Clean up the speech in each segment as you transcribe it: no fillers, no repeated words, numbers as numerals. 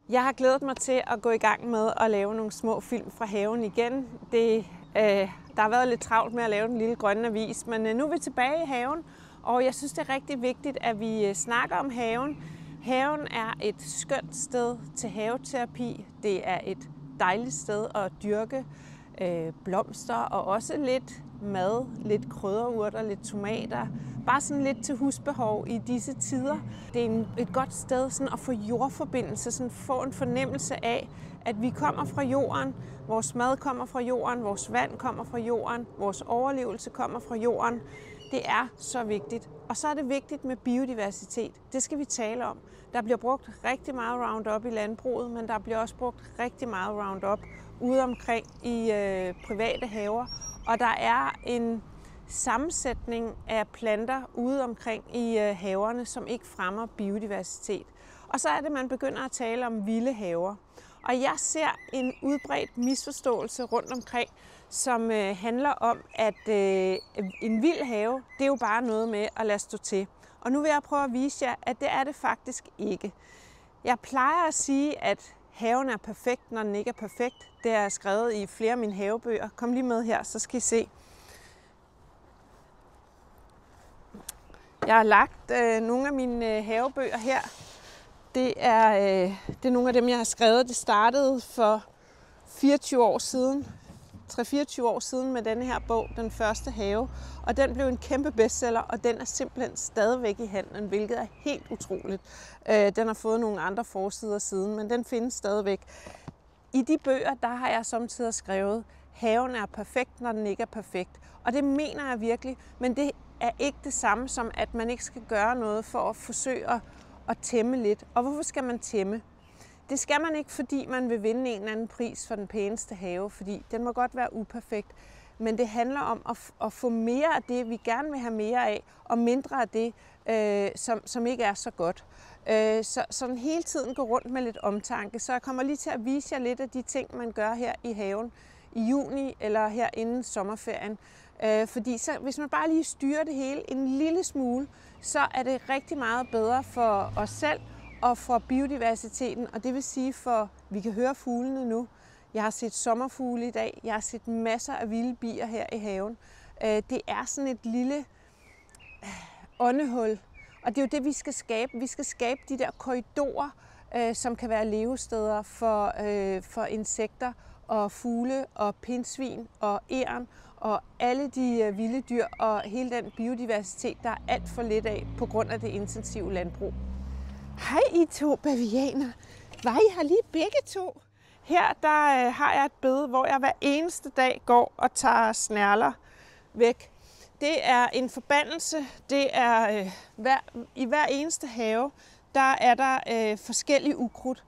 Jeg har glædet mig til at gå i gang med at lave nogle små film fra haven igen. Der har været lidt travlt med at lave den lille grønne avis, men nu er vi tilbage i haven, og jeg synes, det er rigtig vigtigt, at vi snakker om haven. Haven er et skønt sted til haveterapi. Det er et dejligt sted at dyrke blomster og også lidt mad, lidt krydderurter, lidt tomater. Bare sådan lidt til husbehov i disse tider. Det er et godt sted sådan at få jordforbindelse, sådan få en fornemmelse af, at vi kommer fra jorden, vores mad kommer fra jorden, vores vand kommer fra jorden, vores overlevelse kommer fra jorden. Det er så vigtigt. Og så er det vigtigt med biodiversitet. Det skal vi tale om. Der bliver brugt rigtig meget Roundup i landbruget, men der bliver også brugt rigtig meget Roundup ude omkring i private haver. Og der er en sammensætning af planter ude omkring i haverne, som ikke fremmer biodiversitet. Og så er det, at man begynder at tale om vilde haver. Og jeg ser en udbredt misforståelse rundt omkring, som handler om, at en vild have, det er jo bare noget med at lade stå til. Og nu vil jeg prøve at vise jer, at det er det faktisk ikke. Jeg plejer at sige, at haven er perfekt, når den ikke er perfekt. Det er skrevet i flere af mine havebøger. Kom lige med her, så skal I se. Jeg har lagt nogle af mine havebøger her. Det er nogle af dem, jeg har skrevet. Det startede for 24 år siden. 3-24 år siden med denne her bog, Den første have. Og den blev en kæmpe bestseller, og den er simpelthen stadigvæk i handlen, hvilket er helt utroligt. Den har fået nogle andre forsider siden, men den findes stadigvæk. I de bøger, der har jeg samtidig skrevet, haven er perfekt, når den ikke er perfekt. Og det mener jeg virkelig, men det er ikke det samme som, at man ikke skal gøre noget for at forsøge at tæmme lidt. Og hvorfor skal man tæmme? Det skal man ikke, fordi man vil vinde en eller anden pris for den pæneste have, fordi den må godt være uperfekt. Men det handler om at få mere af det, vi gerne vil have mere af, og mindre af det, som ikke er så godt. Så den hele tiden går rundt med lidt omtanke. Så jeg kommer lige til at vise jer lidt af de ting, man gør her i haven i juni eller her inden sommerferien. Fordi så, hvis man bare lige styrer det hele en lille smule, så er det rigtig meget bedre for os selv og for biodiversiteten. Og det vil sige, for vi kan høre fuglene nu. Jeg har set sommerfugle i dag. Jeg har set masser af vilde bier her i haven. Det er sådan et lille åndehul. Og det er jo det, vi skal skabe. Vi skal skabe de der korridorer, som kan være levesteder for insekter og fugle og pindsvin og egern og alle de vilde dyr og hele den biodiversitet, der er alt for lidt af på grund af det intensive landbrug. Hej I to bavianer. Var I her lige begge to? Her der har jeg et bed, hvor jeg hver eneste dag går og tager snærler væk. Det er en forbandelse. Det er i hver eneste have, der er der forskellige ukrudt.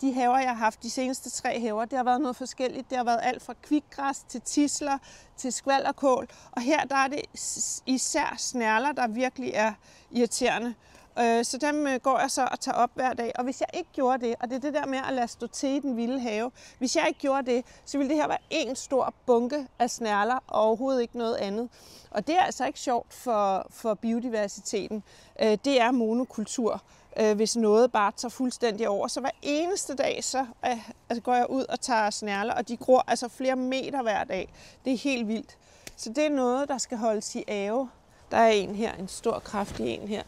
De haver, jeg har haft, de seneste 3 haver, det har været noget forskelligt. Det har været alt fra kvikgræs til tisler til skvalderkål. Og her der er det især snærler, der virkelig er irriterende. Så dem går jeg så og tager op hver dag. Og hvis jeg ikke gjorde det, og det er det der med at lade stå til i den vilde have, hvis jeg ikke gjorde det, så ville det her være en stor bunke af snærler og overhovedet ikke noget andet. Og det er altså ikke sjovt for biodiversiteten. Det er monokultur, hvis noget bare tager fuldstændig over. Så hver eneste dag så går jeg ud og tager snærler, og de gror altså flere meter hver dag. Det er helt vildt. Så det er noget, der skal holdes i ave. Der er en her, en stor kraftig en her.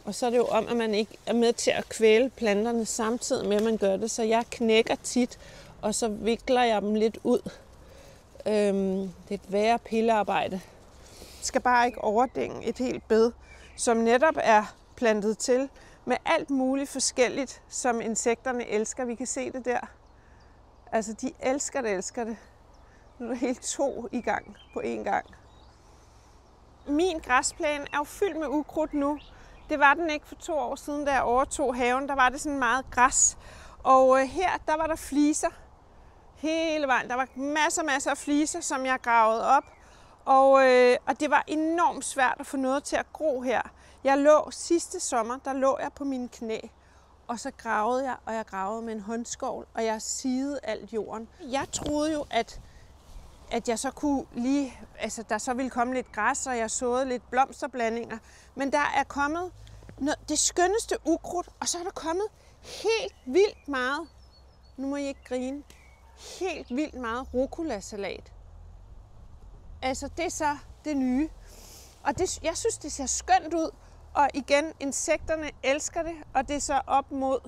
Og så er det jo om, at man ikke er med til at kvæle planterne samtidig med, at man gør det. Så jeg knækker tit, og så vikler jeg dem lidt ud. Det er et værre pillearbejde. Jeg skal bare ikke overdænge et helt bed, som netop er plantet til med alt muligt forskelligt, som insekterne elsker. Vi kan se det der. Altså, de elsker det. Nu er der helt 2 i gang på én gang. Min græsplæne er jo fyldt med ukrudt nu. Det var den ikke for 2 år siden, da jeg overtog haven. Der var det sådan meget græs. Og her, der var der fliser hele vejen. Der var masser af fliser, som jeg gravede op. Og det var enormt svært at få noget til at gro her. Jeg lå sidste sommer, der lå jeg på mine knæ. Og så gravede jeg, og jeg gravede med en håndskovl, og jeg sigede alt jorden. Jeg troede jo, at jeg så kunne der så ville komme lidt græs, og jeg såede lidt blomsterblandinger. Men der er kommet det skønneste ukrudt, og så er der kommet helt vildt meget, nu må I ikke grine, helt vildt meget rucola-salat. Altså det er så det nye. Og jeg synes, det ser skønt ud. Og igen, insekterne elsker det, og det er så op mod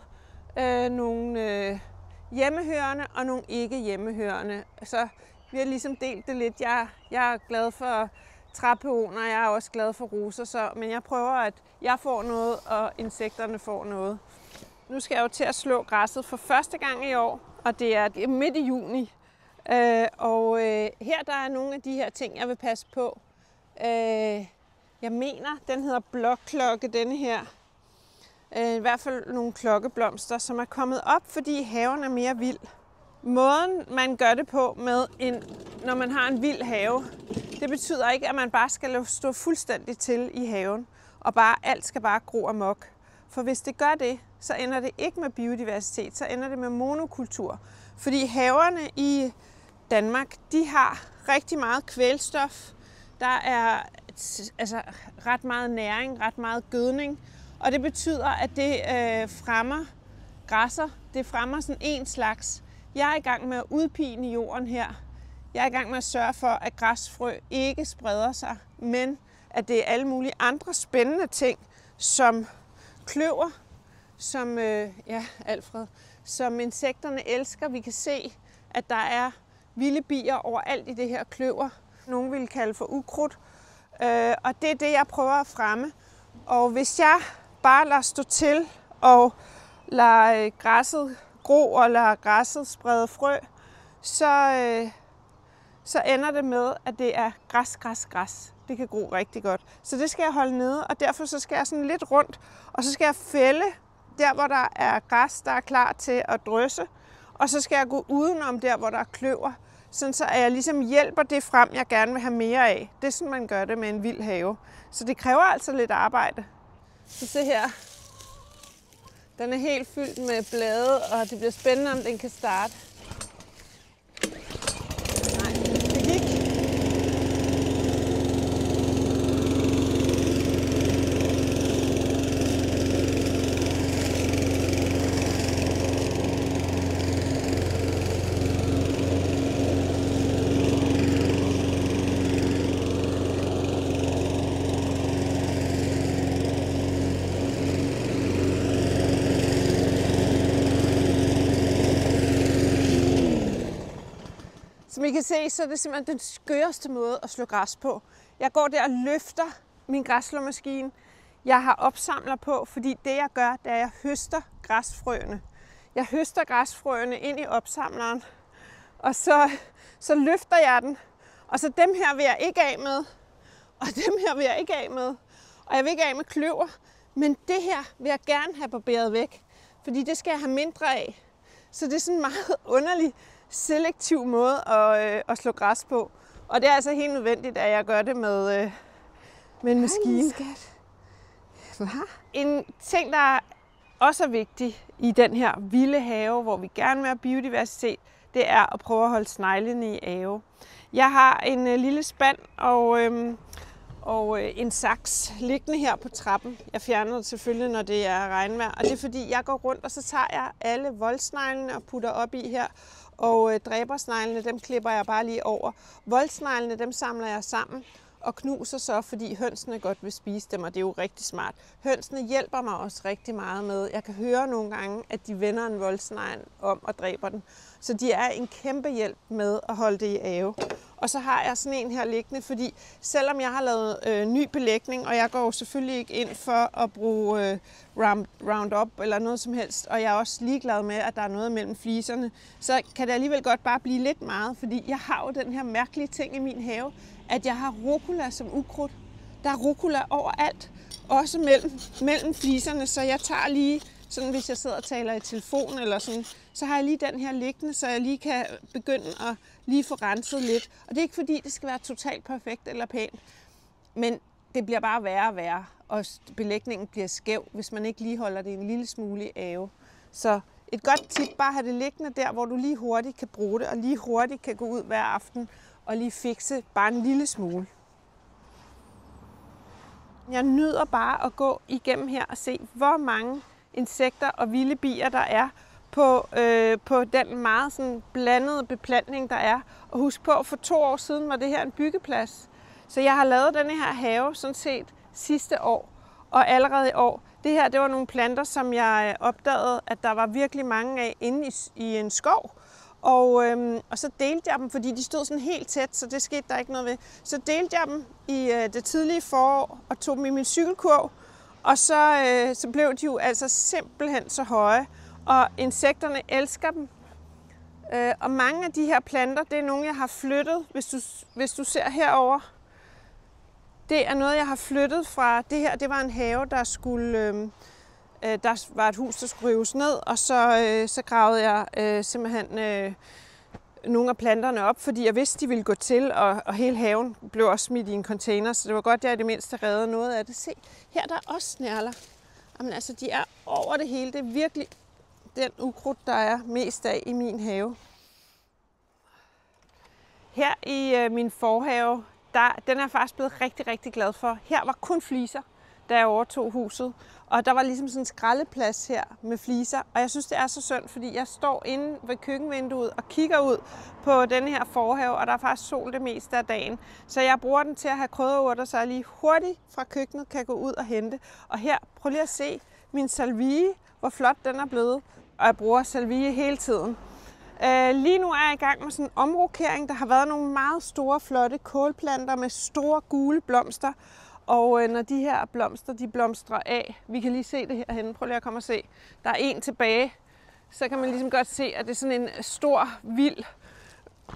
nogle hjemmehørende og nogle ikke hjemmehørende. Så vi har ligesom delt det lidt. Jeg er glad for træpæoner, jeg er også glad for roser, men jeg prøver, at jeg får noget, og insekterne får noget. Nu skal jeg jo til at slå græsset for første gang i år, og det er midt i juni. Her der er nogle af de her ting, jeg vil passe på. Jeg mener, den hedder blokklokke, denne her. I hvert fald nogle klokkeblomster, som er kommet op, fordi haven er mere vild. Måden, man gør det på, når man har en vild have, det betyder ikke, at man bare skal stå fuldstændig til i haven, og alt skal bare gro amok. For hvis det gør det, så ender det ikke med biodiversitet, så ender det med monokultur. Fordi haverne i Danmark, de har rigtig meget kvælstof. Der er ret meget næring, ret meget gødning. Og det betyder, at det fremmer græsser. Det fremmer sådan en slags. Jeg er i gang med at udpine jorden her. Jeg er i gang med at sørge for, at græsfrø ikke spreder sig, men at det er alle mulige andre spændende ting, som kløver, som Alfred, som insekterne elsker. Vi kan se, at der er vilde bier overalt i det her kløver. Nogle vil kalde for ukrudt. Og det er det, jeg prøver at fremme. Og hvis jeg bare lader stå til og lader græsset gro og lader græsset sprede frø, så ender det med, at det er græs. Det kan gro rigtig godt. Så det skal jeg holde nede, og derfor så skal jeg sådan lidt rundt, og så skal jeg fælde der, hvor der er græs, der er klar til at drysse, og så skal jeg gå udenom der, hvor der er kløver, sådan så jeg ligesom hjælper det frem, jeg gerne vil have mere af. Det er sådan, man gør det med en vild have. Så det kræver altså lidt arbejde. Så se her. Den er helt fyldt med blade, og det bliver spændende, om den kan starte. Nej, det gik. Som I kan se, så er det simpelthen den skøreste måde at slå græs på. Jeg går der og løfter min græsslåmaskine. Jeg har opsamler på, fordi det jeg gør, det er, at jeg høster græsfrøene. Jeg høster græsfrøene ind i opsamleren, og så løfter jeg den. Og så dem her vil jeg ikke af med, og dem her vil jeg ikke af med. Og jeg vil ikke af med kløver, men det her vil jeg gerne have barberet væk, fordi det skal jeg have mindre af. Så det er sådan en meget underlig, selektiv måde at slå græs på. Og det er altså helt nødvendigt, at jeg gør det med en maskine. En ting, der også er vigtig i den her vilde have, hvor vi gerne vil have biodiversitet, det er at prøve at holde sneglene i ave. Jeg har en lille spand og en saks liggende her på trappen. Jeg fjerner det selvfølgelig, når det er regnvejr. Og det er fordi, jeg går rundt, og så tager jeg alle voldsneglene og putter op i her. Og dræbersneglene, dem klipper jeg bare lige over. Voldsneglene, dem samler jeg sammen og knuser så, fordi hønsene godt vil spise dem, og det er jo rigtig smart. Hønsene hjælper mig også rigtig meget med. Jeg kan høre nogle gange, at de vender en voldsnegl om og dræber den. Så de er en kæmpe hjælp med at holde det i ave. Og så har jeg sådan en her liggende, fordi selvom jeg har lavet ny belægning, og jeg går jo selvfølgelig ikke ind for at bruge Roundup eller noget som helst, og jeg er også ligeglad med, at der er noget mellem fliserne, så kan det alligevel godt bare blive lidt meget, fordi jeg har jo den her mærkelige ting i min have, at jeg har rucola som ukrudt. Der er rucola overalt, også mellem fliserne, så jeg tager lige, sådan hvis jeg sidder og taler i telefon eller sådan, så har jeg lige den her liggende, så jeg lige kan begynde at lige få renset lidt. Og det er ikke fordi, det skal være totalt perfekt eller pænt, men det bliver bare værre og værre, og belægningen bliver skæv, hvis man ikke lige holder det en lille smule i ave. Så et godt tip, bare have det liggende der, hvor du lige hurtigt kan bruge det, og lige hurtigt kan gå ud hver aften og lige fikse bare en lille smule. Jeg nyder bare at gå igennem her og se, hvor mange insekter og vilde bier, der er på den meget sådan blandede beplantning, der er. Og husk på, for 2 år siden var det her en byggeplads. Så jeg har lavet denne her have sådan set sidste år, og allerede i år. Det her, det var nogle planter, som jeg opdagede, at der var virkelig mange af inde i en skov. Og så delte jeg dem, fordi de stod sådan helt tæt, så det skete der ikke noget ved. Så delte jeg dem i det tidlige forår og tog dem i min cykelkurv. Og så blev de jo altså simpelthen så høje. Og insekterne elsker dem. Og mange af de her planter, det er nogle, jeg har flyttet. Hvis du ser herover, det er noget, jeg har flyttet fra. Det her, det var en have, der skulle... Der var et hus, der skulle rives ned, og så gravede jeg simpelthen nogle af planterne op, fordi jeg vidste, de ville gå til, og hele haven blev også smidt i en container, så det var godt, at jeg i det mindste reddede noget af det. Se, her der er også snærler. Jamen altså, de er over det hele. Det er virkelig den ukrudt, der er mest af i min have. Her i min forhave, den er jeg faktisk blevet rigtig, rigtig glad for. Her var kun fliser, da jeg overtog huset. Og der var ligesom sådan en skraldeplads her med fliser. Og jeg synes, det er så synd, fordi jeg står inde ved køkkenvinduet og kigger ud på denne her forhave, og der er faktisk sol det meste af dagen. Så jeg bruger den til at have krydderurter, så jeg lige hurtigt fra køkkenet kan gå ud og hente. Og her, prøv lige at se min salvie, hvor flot den er blevet. Og jeg bruger salvie hele tiden. Lige nu er jeg i gang med sådan en omrokering. Der har været nogle meget store, flotte kålplanter med store gule blomster. Og når de her blomster, de blomstrer af, vi kan lige se det herhenne, prøv lige at komme og se, der er en tilbage, så kan man ligesom godt se, at det er sådan en stor, vild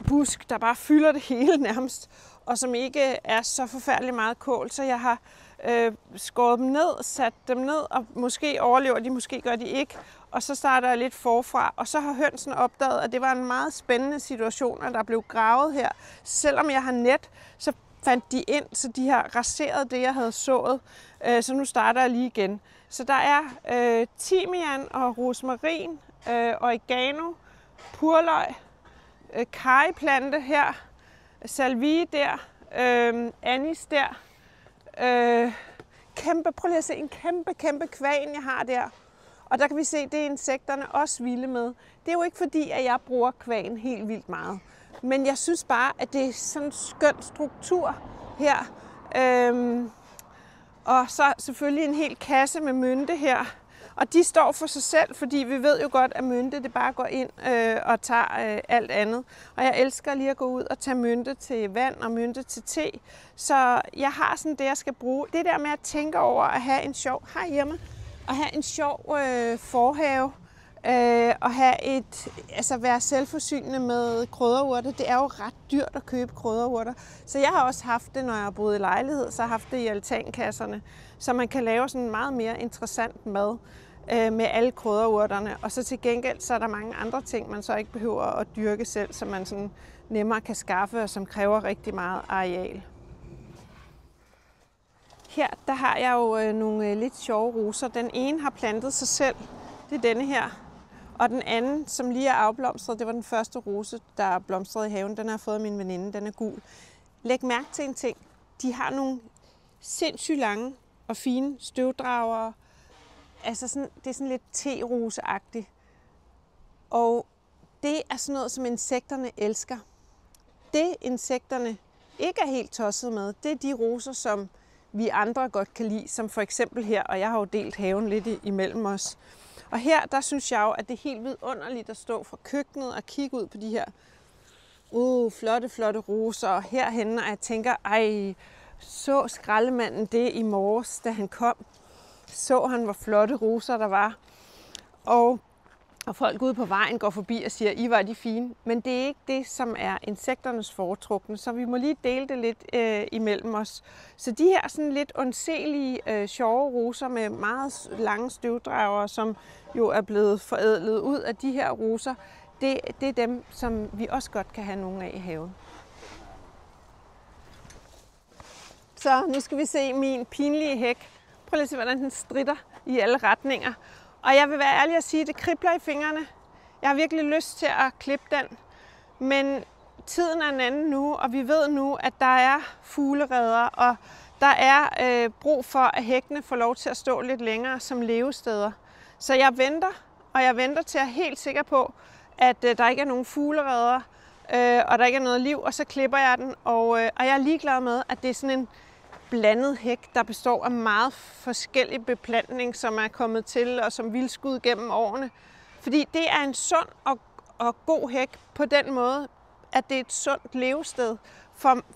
busk, der bare fylder det hele nærmest, og som ikke er så forfærdelig meget kål, så jeg har skåret dem ned, sat dem ned, og måske overlever de, måske gør de ikke, og så starter jeg lidt forfra, og så har hønsen opdaget, at det var en meget spændende situation, at der blev gravet her. Selvom jeg har net, så fandt de ind, så de har raseret det, jeg havde sået. Så nu starter jeg lige igen. Så der er timian og rosmarin, oregano, purløg, karryplante her, salvie der, anis der. Prøv lige at se en kæmpe kvaen, jeg har der. Og der kan vi se, at det er insekterne også vilde med. Det er jo ikke fordi, at jeg bruger kvaen helt vildt meget. Men jeg synes bare, at det er sådan en skøn struktur her. Og så selvfølgelig en hel kasse med mynte her. Og de står for sig selv, fordi vi ved jo godt, at mynte det bare går ind og tager alt andet. Og jeg elsker lige at gå ud og tage mynte til vand og mynte til te. Så jeg har sådan det, jeg skal bruge. Det der med at tænke over at have en sjov forhave. Og være selvforsynende med krydderurter, det er jo ret dyrt at købe krydderurter. Så jeg har også haft det, når jeg har boet i lejlighed, så har jeg haft det i altankasserne, så man kan lave sådan meget mere interessant mad med alle krydderurterne. Og så til gengæld, så er der mange andre ting, man så ikke behøver at dyrke selv, som man sådan nemmere kan skaffe, og som kræver rigtig meget areal. Her, der har jeg jo nogle lidt sjove roser. Den ene har plantet sig selv, det er denne her. Og den anden, som lige er afblomstret, det var den første rose, der blomstrede i haven. Den har jeg fået af min veninde, den er gul. Læg mærke til en ting. De har nogle sindssygt lange og fine støvdragere. Altså sådan, det er sådan lidt te-roseagtigt. Og det er sådan noget, som insekterne elsker. Det insekterne ikke er helt tosset med, det er de roser, som vi andre godt kan lide. Som for eksempel her, og jeg har jo delt haven lidt imellem os. Og her, der synes jeg jo, at det er helt vidunderligt at stå fra køkkenet og kigge ud på de her flotte roser. Og herhenne, og jeg tænker, så skraldemanden det i morges, da han kom. Så han, hvor flotte roser der var. Og folk ude på vejen går forbi og siger, var de fine. Men det er ikke det, som er insekternes foretrukne, så vi må lige dele det lidt imellem os. Så de her sådan lidt undselige, sjove roser med meget lange støvdragere, som jo er blevet forædlet ud af de her roser, det er dem, som vi også godt kan have nogle af i haven. Så nu skal vi se min pinlige hæk. Prøv lige at se, hvordan den stritter i alle retninger. Og jeg vil være ærlig at sige, at det kribler i fingrene. Jeg har virkelig lyst til at klippe den. Men tiden er en anden nu, og vi ved nu, at der er fuglereder, og der er brug for, at hækkene får lov til at stå lidt længere som levesteder. Så jeg venter, og jeg venter til at jeg er helt sikker på, at der ikke er nogen fuglereder, og der ikke er noget liv, og så klipper jeg den. Og jeg er ligeglad med, at det er sådan en blandet hæk, der består af meget forskellig beplantning, som er kommet til og som vildskud gennem årene. Fordi det er en sund og god hæk på den måde, at det er et sundt levested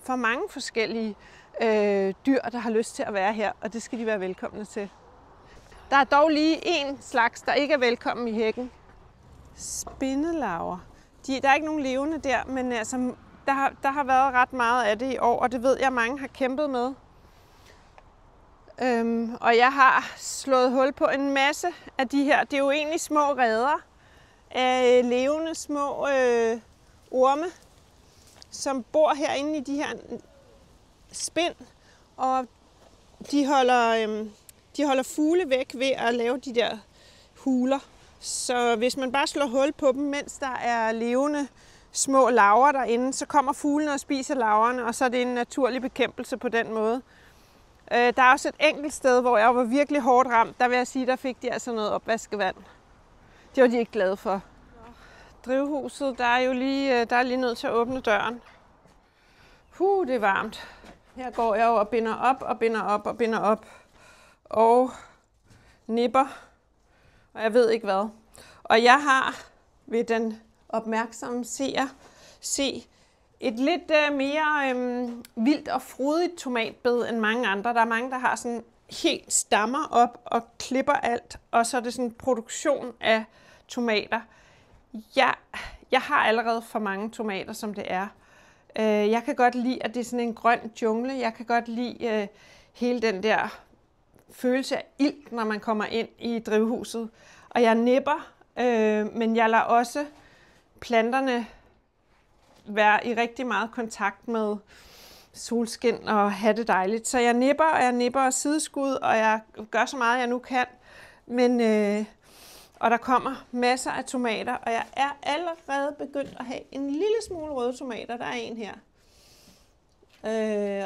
for mange forskellige dyr, der har lyst til at være her, og det skal de være velkomne til. Der er dog lige en slags, der ikke er velkommen i hækken. Spindelarver. Der er ikke nogen levende der, men altså, der har været ret meget af det i år, og det ved jeg, mange har kæmpet med. Og jeg har slået hul på en masse af de her. Det er jo egentlig små reder af levende små orme, som bor herinde i de her spind, og de holder fugle væk ved at lave de der huler. Så hvis man bare slår hul på dem, mens der er levende små larver derinde, så kommer fuglene og spiser larverne, og så er det en naturlig bekæmpelse på den måde. Der er også et enkelt sted, hvor jeg var virkelig hårdt ramt. Der vil jeg sige, der fik de altså noget opvaskevand. Det var de ikke glade for. Drivhuset, der er lige nødt til at åbne døren. Det er varmt. Her går jeg jo og binder op og binder op og binder op. Og nipper. Og jeg ved ikke hvad. Og jeg har ved den opmærksomme seer et lidt mere vildt og frodigt tomatbed end mange andre. Der er mange, der har sådan helt stammer op og klipper alt, og så er det sådan en produktion af tomater. Jeg har allerede for mange tomater, som det er. Jeg kan godt lide, at det er sådan en grøn jungle. Jeg kan godt lide hele den der følelse af ilt, når man kommer ind i drivhuset. Og jeg nipper, men jeg lader også planterne være i rigtig meget kontakt med solskin og have det dejligt. Så jeg nipper og sideskud, og jeg gør så meget, jeg nu kan. Og der kommer masser af tomater, og jeg er allerede begyndt at have en lille smule røde tomater. Der er en her.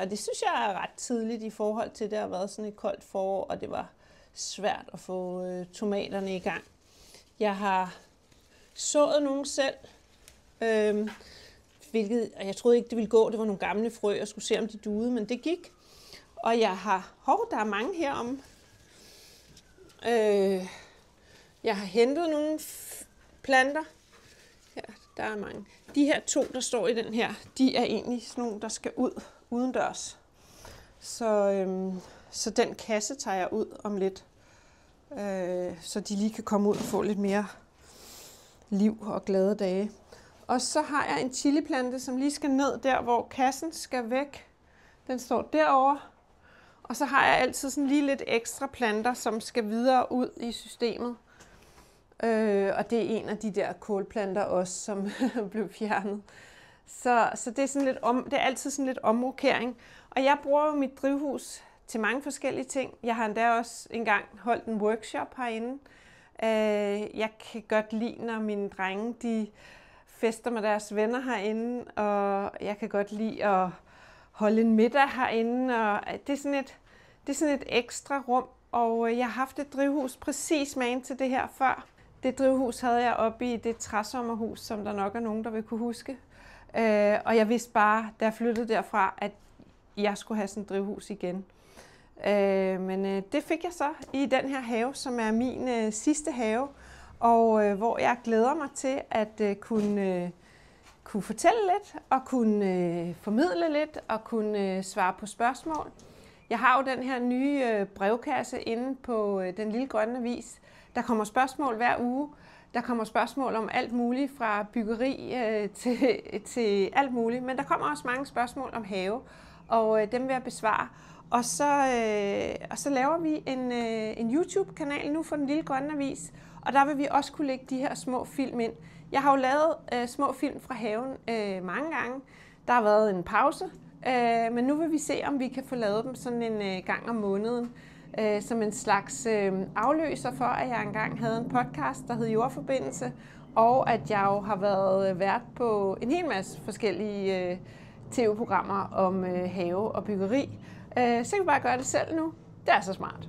Og det synes jeg er ret tidligt i forhold til, det har været sådan et koldt forår, og det var svært at få tomaterne i gang. Jeg har sået nogle selv, og jeg troede ikke, det ville gå. Det var nogle gamle frø, jeg skulle se, om de duede, men det gik. Og jeg har... der er mange herom. Jeg har hentet nogle planter. Ja, der er mange. De her 2, der står i den her, de er egentlig sådan nogle, der skal ud udendørs. Så den kasse tager jeg ud om lidt, så de lige kan komme ud og få lidt mere liv og glade dage. Og så har jeg en chiliplante, som lige skal ned der, hvor kassen skal væk. Den står derovre. Og så har jeg altid sådan lige lidt ekstra planter, som skal videre ud i systemet. Og det er en af de der kålplanter også, som blev fjernet. Så det er, sådan lidt det er altid sådan lidt omrokering. Og jeg bruger jo mit drivhus til mange forskellige ting. Jeg har endda også engang holdt en workshop herinde. Jeg kan godt lide, når mine drenge de fester med deres venner herinde, og jeg kan godt lide at holde en middag herinde. Og det er sådan et ekstra rum, og jeg har haft et drivhus præcis magen til det her før. Det drivhus havde jeg oppe i det træsommerhus, som der nok er nogen, der vil kunne huske. Og jeg vidste bare, da jeg flyttede derfra, at jeg skulle have sådan et drivhus igen. Men det fik jeg så i den her have, som er min sidste have, og hvor jeg glæder mig til at kunne fortælle lidt, og kunne formidle lidt, og kunne svare på spørgsmål. Jeg har jo den her nye brevkasse inde på Den Lille Grønne Avis. Der kommer spørgsmål hver uge. Der kommer spørgsmål om alt muligt, fra byggeri til alt muligt. Men der kommer også mange spørgsmål om have, og dem vil jeg besvare. Og så laver vi en YouTube-kanal nu for Den Lille Grønne Avis, og der vil vi også kunne lægge de her små film ind. Jeg har jo lavet små film fra haven mange gange. Der har været en pause, men nu vil vi se, om vi kan få lavet dem sådan en gang om måneden, som en slags afløser for, at jeg engang havde en podcast, der hed Jordforbindelse, og at jeg jo har været vært på en hel masse forskellige tv-programmer om have og byggeri. Så kan vi bare gøre det selv nu. Det er så smart.